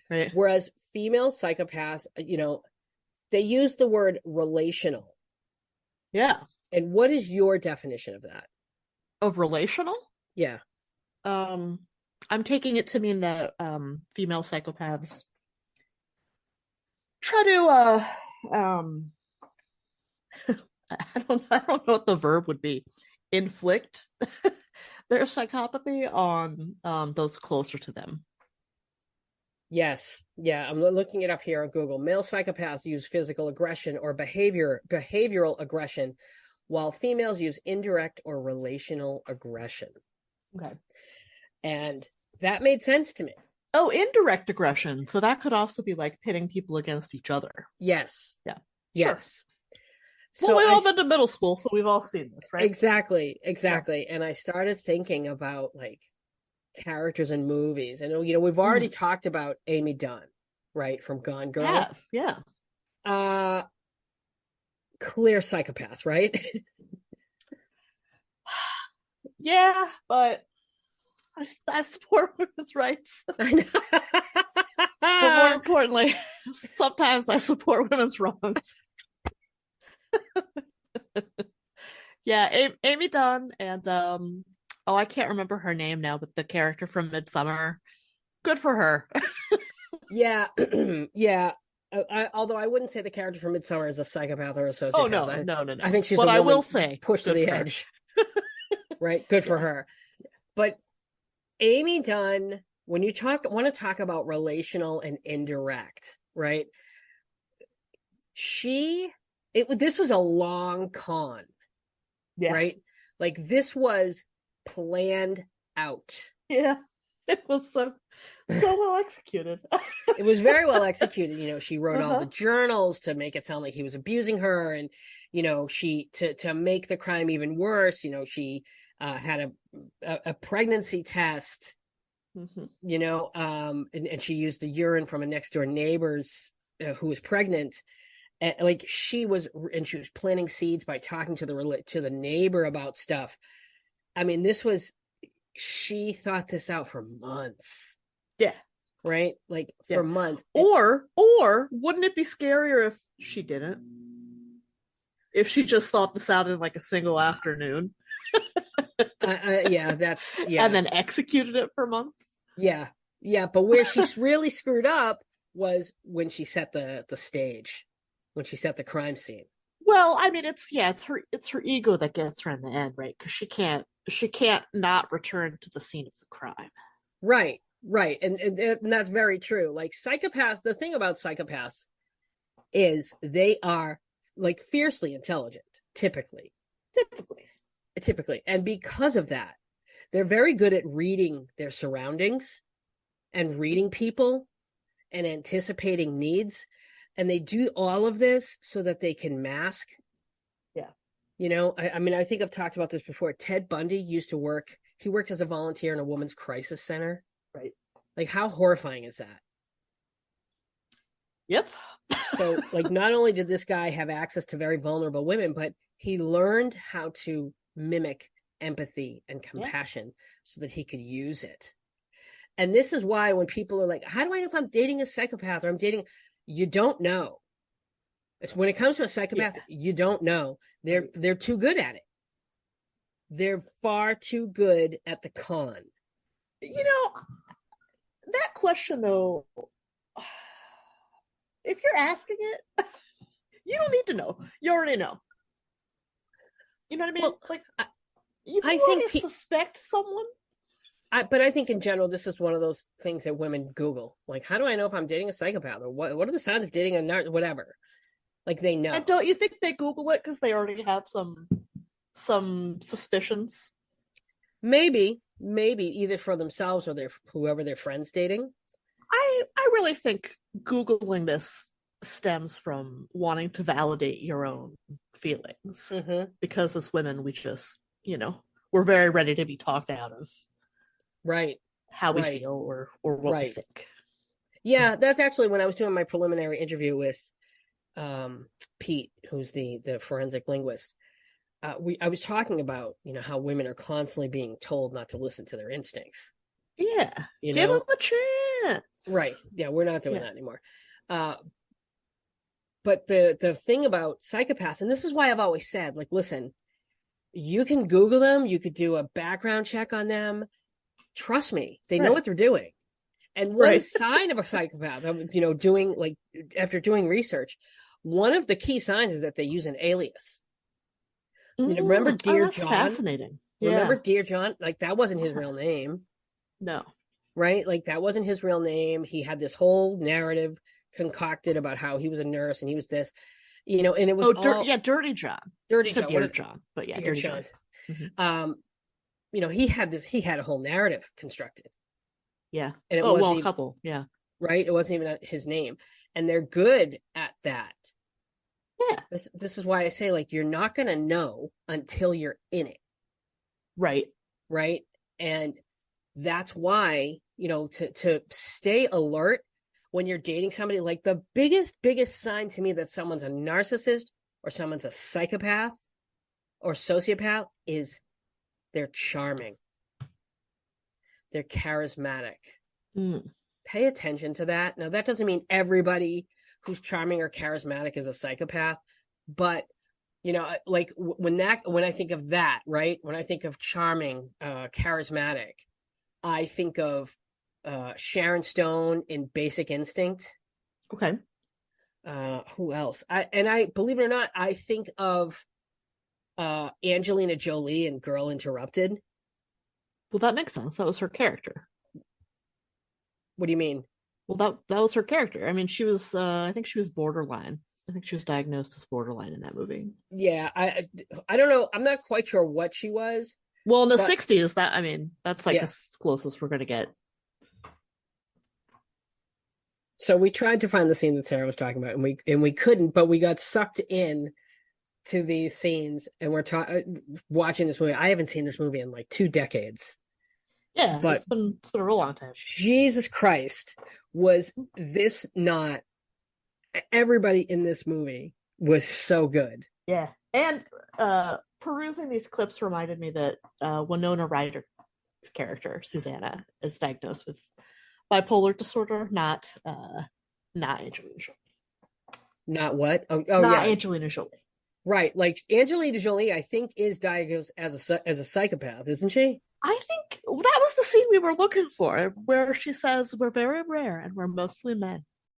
Right. Whereas female psychopaths, they use the word relational. Yeah. And what is your definition of that? Of relational? Yeah. I'm taking it to mean that female psychopaths try to I don't know what the verb would be. Inflict their psychopathy on those closer to them. Yes. Yeah. I'm looking it up here on Google. Male psychopaths use physical aggression or behavioral aggression, while females use indirect or relational aggression. Okay. And that made sense to me. Oh, indirect aggression. So that could also be like pitting people against each other. Yes. Yeah. Yes. Sure. Well, we've all been to middle school, so we've all seen this, right? Exactly. Yeah. And I started thinking about like characters in movies. And we've already talked about Amy Dunne, right, from Gone Girl. Yeah. Clear psychopath, right? Yeah, but I support women's rights. But more importantly, sometimes I support women's wrongs. Yeah, Amy Dunne and I can't remember her name now, but the character from Midsummer. Good for her. Yeah, yeah. Although I wouldn't say the character from Midsummer is a psychopath or a sociopath. Oh no. I think she's but a woman I will say pushed to the edge. Right, good for her. But Amy Dunne, when you want to talk about relational and indirect, right? This was a long con, right? Like this was planned out. Yeah, it was so well executed. It was very well executed. She wrote all the journals to make it sound like he was abusing her, and she to make the crime even worse. She had a pregnancy test. And she used the urine from a next door neighbor's who was pregnant. And, she was planting seeds by talking to the neighbor about stuff. I mean, she thought this out for months. Yeah. Right? For months. Or wouldn't it be scarier if she didn't? If she just thought this out in a single afternoon? Yeah. And then executed it for months? Yeah. Yeah. But where she really screwed up was when she set the stage, when she set the crime scene. Well, I mean, it's her ego that gets her in the end, right? Because she can't not return to the scene of the crime. Right. And that's very true. Psychopaths, the thing about psychopaths is they are fiercely intelligent, typically. And because of that, they're very good at reading their surroundings and reading people and anticipating needs. And they do all of this so that they can mask. Yeah. I think I've talked about this before. Ted Bundy he worked as a volunteer in a women's crisis center. Right. How horrifying is that? Yep. So, not only did this guy have access to very vulnerable women, but he learned how to mimic empathy and compassion so that he could use it. And this is why when people are like, how do I know if I'm dating a psychopath or you don't know. When it comes to a psychopath, you don't know. They're too good at it. They're far too good at the con. That question though, if you're asking it, you don't need to know. You already know. You know what I mean? Well, you already suspect someone. But I think in general, this is one of those things that women Google. How do I know if I'm dating a psychopath? Or what are the signs of dating a whatever? They know. And don't you think they Google it because they already have some suspicions? Maybe either for themselves or whoever their friend's dating. I really think Googling this stems from wanting to validate your own feelings. Because as women, we just, we're very ready to be talked out of how we feel or what we think. Yeah, that's actually when I was doing my preliminary interview with Pete, who's the forensic linguist. I was talking about how women are constantly being told not to listen to their instincts. Yeah, give them a chance. minutes. Right. Yeah, we're not doing that anymore. But the thing about psychopaths, and this is why I've always said, like, listen, you can Google them, you could do a background check on them. Trust me, they know what they're doing. And one sign of a psychopath, doing like after doing research, one of the key signs is that they use an alias. Remember Dear John? Fascinating. Remember Dear John? Like that wasn't his real name. No. Right? Like that wasn't his real name. He had this whole narrative concocted about how he was a nurse and he was this, and it was Dirty John. Dirty John. Dear John, but yeah, Dear John. Mm-hmm. He had a whole narrative constructed. Yeah. And it wasn't a couple. Yeah. Right? It wasn't even his name. And they're good at that. Yeah. This is why I say, like, you're not going to know until you're in it. Right. Right. And that's why, to stay alert when you're dating somebody, like the biggest sign to me that someone's a narcissist or someone's a psychopath or sociopath is they're charming. They're charismatic. Pay attention to that. Now, that doesn't mean everybody who's charming or charismatic is a psychopath, but like when I think of that, right? When I think of charming, charismatic, I think of Sharon Stone in Basic Instinct. Okay. Who else? I believe it or not, I think of Angelina Jolie in Girl Interrupted. Well, that makes sense. That was her character. What do you mean? Well, that was her character. I mean, she was. I think she was borderline. I think she was diagnosed as borderline in that movie. Yeah, I don't know. I'm not quite sure what she was. Well, in the 60s, that's like as close as we're going to get. So we tried to find the scene that Sarah was talking about, and we couldn't, but we got sucked in to these scenes, and we're watching this movie. I haven't seen this movie in like 2 decades. Yeah, but it's been a real long time. Jesus Christ, was this not? Everybody in this movie was so good. Yeah, and perusing these clips reminded me that Winona Ryder's character Susanna is diagnosed with bipolar disorder, not Angelina Jolie. Not what? Oh, not Angelina Jolie. Right, like Angelina Jolie, I think is diagnosed as a psychopath, isn't she? I think that was the scene we were looking for, where she says we're very rare and we're mostly men.